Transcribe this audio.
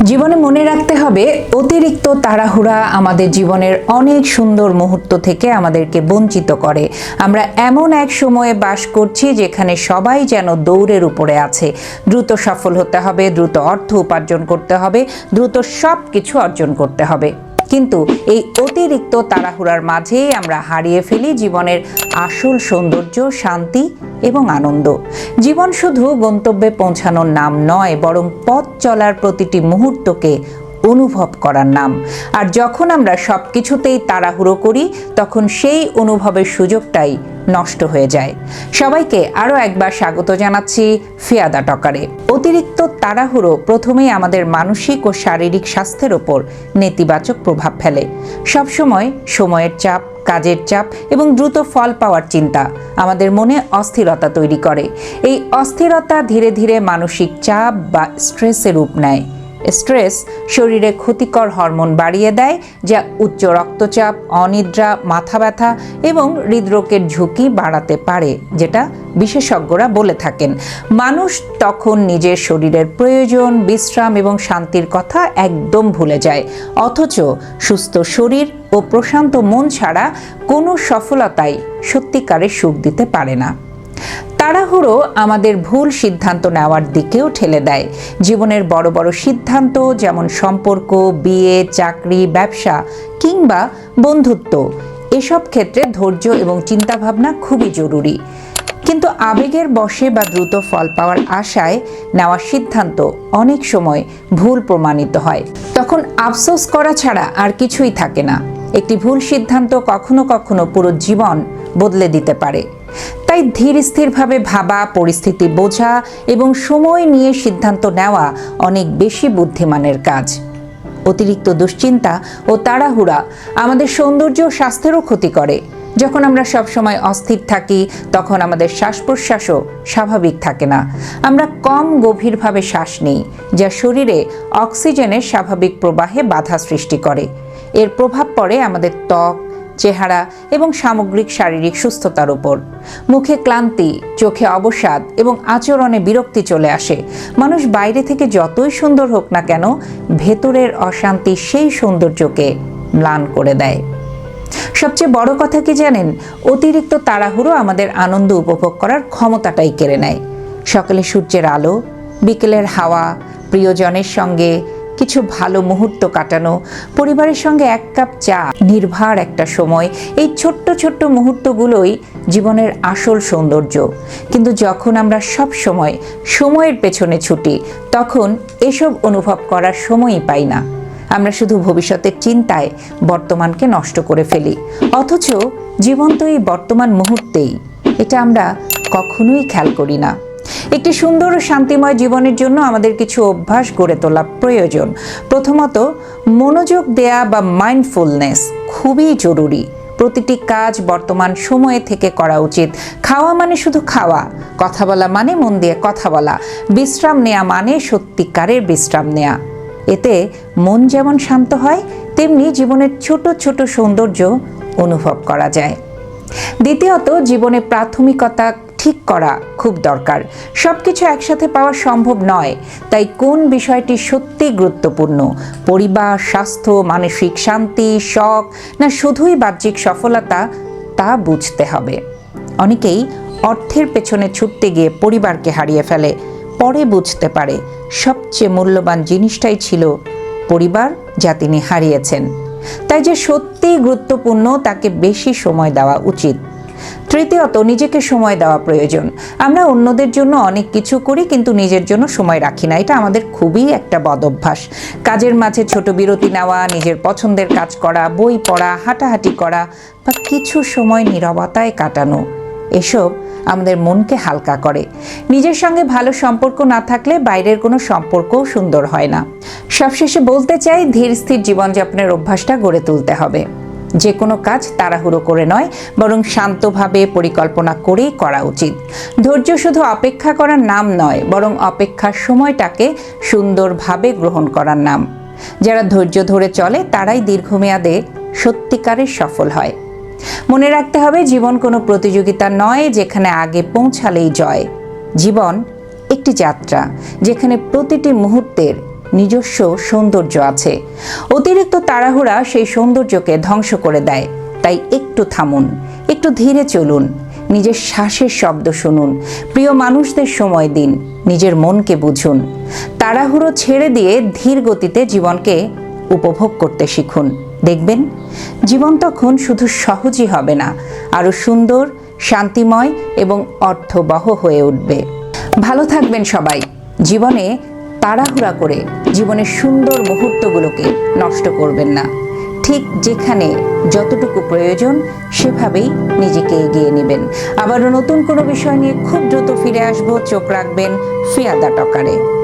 জীবনে মনে রাখতে হবে, অতিরিক্ত তাড়াহুড়া আমাদের জীবনের অনেক সুন্দর মুহূর্ত থেকে আমাদেরকে বঞ্চিত করে। আমরা এমন এক সময়ে বাস করছি যেখানে সবাই যেন দৌড়ের উপরে আছে। দ্রুত সফল হতে হবে, দ্রুত অর্থ উপার্জন করতে হবে, দ্রুত সব কিছু অর্জন করতে হবে। কিন্তু এই অতিরিক্ত তাড়াহুড়ার মাঝেই আমরা হারিয়ে ফেলি জীবনের আসল সৌন্দর্য, শান্তি এবং আনন্দ। জীবন শুধু গন্তব্যে পৌঁছানোর নাম নয়, বরং পথ চলার প্রতিটি মুহূর্তকে অনুভব করার নাম। আর যখন আমরা সব কিছুতেই তাড়াহুড়ো করি, তখন সেই অনুভবের সুযোগটাই নষ্ট হয়ে যায়। সবাইকে আরও একবার স্বাগত জানাচ্ছি ফিয়াদা টকারে। অতিরিক্ত তাড়াহুড়ো প্রথমেই আমাদের মানসিক ও শারীরিক স্বাস্থ্যের ওপর নেতিবাচক প্রভাব ফেলে। সবসময় সময়ের চাপ, কাজের চাপ এবং দ্রুত ফল পাওয়ার চিন্তা আমাদের মনে অস্থিরতা তৈরি করে। এই অস্থিরতা ধীরে ধীরে মানসিক চাপ বা স্ট্রেসের রূপ নেয়। স্ট্রেস শরীরে ক্ষতিকর হরমোন বাড়িয়ে দেয়, যা উচ্চ রক্তচাপ, অনিদ্রা, মাথা ব্যথা এবং হৃদরোগের ঝুঁকি বাড়াতে পারে, যেটা বিশেষজ্ঞরা বলে থাকেন। মানুষ তখন নিজের শরীরের প্রয়োজন, বিশ্রাম এবং শান্তির কথা একদম ভুলে যায়। অথচ সুস্থ শরীর ও প্রশান্ত মন ছাড়া কোনো সফলতাই সত্যিকারের সুখ দিতে পারে না। তাড়াহুড়ো আমাদের ভুল সিদ্ধান্ত নেওয়ার দিকেও ঠেলে দেয়। জীবনের বড় বড় সিদ্ধান্ত, যেমন সম্পর্ক, বিয়ে, চাকরি, ব্যবসা কিংবা বন্ধুত্ব, এসব ক্ষেত্রে ধৈর্য এবং চিন্তাভাবনা খুবই জরুরি। কিন্তু আবেগের বশে বা দ্রুত ফল পাওয়ার আশায় নেওয়া সিদ্ধান্ত অনেক সময় ভুল প্রমাণিত হয়। তখন আফসোস করা ছাড়া আর কিছুই থাকে না। একটি ভুল সিদ্ধান্ত কখনো কখনো পুরো জীবন বদলে দিতে পারে। তাই ধীর স্থিরভাবে ভাবা, পরিস্থিতি বোঝা এবং সময় নিয়ে সিদ্ধান্ত নেওয়া অনেক বেশি বুদ্ধিমানের কাজ। অতিরিক্ত দুশ্চিন্তা ও তাড়াহুড়া আমাদের সৌন্দর্য ও স্বাস্থ্যেরও ক্ষতি করে। যখন আমরা সবসময় অস্থির থাকি, তখন আমাদের শ্বাস প্রশ্বাসও স্বাভাবিক থাকে না। আমরা কম গভীরভাবে শ্বাস নিই, যা শরীরে অক্সিজেনের স্বাভাবিক প্রবাহে বাধা সৃষ্টি করে। এর প্রভাব পড়ে আমাদের ত্বক, চেহারা এবং সামগ্রিক শারীরিক সুস্থতার উপর। মুখে ক্লান্তি, চোখে অবসাদ এবং আচরণে বিরক্তি চলে আসে। মানুষ বাইরে থেকে যতই সুন্দর হোক না কেন, ভেতরের অশান্তি সেই সৌন্দর্যকে ম্লান করে দেয়। সবচেয়ে বড় কথা কি জানেন? অতিরিক্ত তাড়াহুড়ো আমাদের আনন্দ উপভোগ করার ক্ষমতাটাই কেড়ে নেয়। সকালে সূর্যের আলো, বিকেলের হাওয়া, প্রিয়জনের সঙ্গে কিছু ভালো মুহূর্ত কাটানো, পরিবারের সঙ্গে এক কাপ চা, নির্ভার একটা সময়, এই ছোট্ট ছোট্ট মুহূর্তগুলোই জীবনের আসল সৌন্দর্য। কিন্তু যখন আমরা সব সময় সময়ের পেছনে ছুটি, তখন এসব অনুভব করার সময়ই পাই না। আমরা শুধু ভবিষ্যতের চিন্তায় বর্তমানকে নষ্ট করে ফেলি। অথচ জীবন তো এই বর্তমান মুহূর্তেই, এটা আমরা কখনোই খেয়াল করি না। একটি সুন্দর ও শান্তিময় জীবনের জন্য আমাদের কিছু অভ্যাস গড়ে তোলা প্রয়োজন। প্রথমত, মনোযোগ দেয়া বা মাইন্ডফুলনেস খুবই জরুরি। প্রতিটি কাজ বর্তমান সময়ে থেকে করা উচিত। খাওয়া মানে শুধু খাওয়া, কথা বলা মানে মন দিয়ে কথা বলা, বিশ্রাম নেওয়া মানে সত্যিকারের বিশ্রাম নেওয়া। এতে মন যেমন শান্ত হয়, তেমনি জীবনের ছোট ছোট সৌন্দর্য অনুভব করা যায়। দ্বিতীয়ত, জীবনে প্রাথমিকতা ঠিক করা খুব দরকার। সবকিছু একসাথে পাওয়া সম্ভব নয়। তাই কোন বিষয়টি সত্যি গুরুত্বপূর্ণ, পরিবার, স্বাস্থ্য, মানসিক শান্তি, শখ, না শুধুই বাহ্যিক সফলতা, তা বুঝতে হবে। অনেকেই অর্থের পেছনে ছুটতে গিয়ে পরিবারকে হারিয়ে ফেলে। পরে বুঝতে পারে সবচেয়ে মূল্যবান জিনিসটাই ছিল পরিবার, যা তিনি হারিয়েছেন। তাই যে সত্যিই গুরুত্বপূর্ণ তাকে বেশি সময় দেওয়া উচিত। তৃতীয়ত, নিজেকে সময় দেওয়া প্রয়োজন। আমরা অন্যদের জন্য অনেক কিছু করি, কিন্তু নিজের জন্য সময় রাখি না। এটা আমাদের খুবই একটা বদ অভ্যাস। কাজের মাঝে ছোট বিরতি নেওয়া, নিজের পছন্দের কাজ করা, বই পড়া, হাঁটাহাঁটি করা বা কিছু সময় নীরবতায় কাটানো, এসব আমাদের মনকে হালকা করে। নিজের সঙ্গে ভালো সম্পর্ক না থাকলে বাইরের কোনো সম্পর্কও সুন্দর হয় না। সবশেষে বলতে চাই, ধীর স্থির জীবনযাপনের অভ্যাসটা গড়ে তুলতে হবে। যে কোনো কাজ তাড়াহুড়ো করে নয়, বরং শান্তভাবে পরিকল্পনা করেই করা উচিত। ধৈর্য শুধু অপেক্ষা করার নাম নয়, বরং অপেক্ষার সময়টাকে সুন্দরভাবে গ্রহণ করার নাম। যারা ধৈর্য ধরে চলে, তারাই দীর্ঘমেয়াদে সত্যিকারের সফল হয়। মনে রাখতে হবে, জীবন কোনো প্রতিযোগিতা নয় যেখানে আগে পৌঁছালেই জয়। জীবন একটি যাত্রা, যেখানে প্রতিটি মুহূর্তের নিজস্ব সৌন্দর্য আছে। অতিরিক্ত তাড়াহুড়া সেই সৌন্দর্যকে ধ্বংস করে দেয়। তাই একটু থামুন, একটু ধীরে চলুন, নিজের শ্বাসের শব্দ শুনুন, প্রিয় মানুষদের সময় দিন, নিজের মনকে বুঝুন। তাড়াহুড়ো ছেড়ে দিয়ে ধীর গতিতে জীবনকে উপভোগ করতে শিখুন। দেখবেন জীবন তখন শুধু সহজই হবে না, আরও সুন্দর, শান্তিময় এবং অর্থবহ হয়ে উঠবে। ভালো থাকবেন সবাই। জীবনে তাড়াহুড়া করে জীবনের সুন্দর মুহূর্তগুলোকে নষ্ট করবেন না। ঠিক যেখানে যতটুকু প্রয়োজন সেভাবেই নিজেকে এগিয়ে নেবেন। আবারও নতুন কোনো বিষয় নিয়ে খুব দ্রুত ফিরে আসবো। চোখ রাখবেন ফিয়াদা টকারে।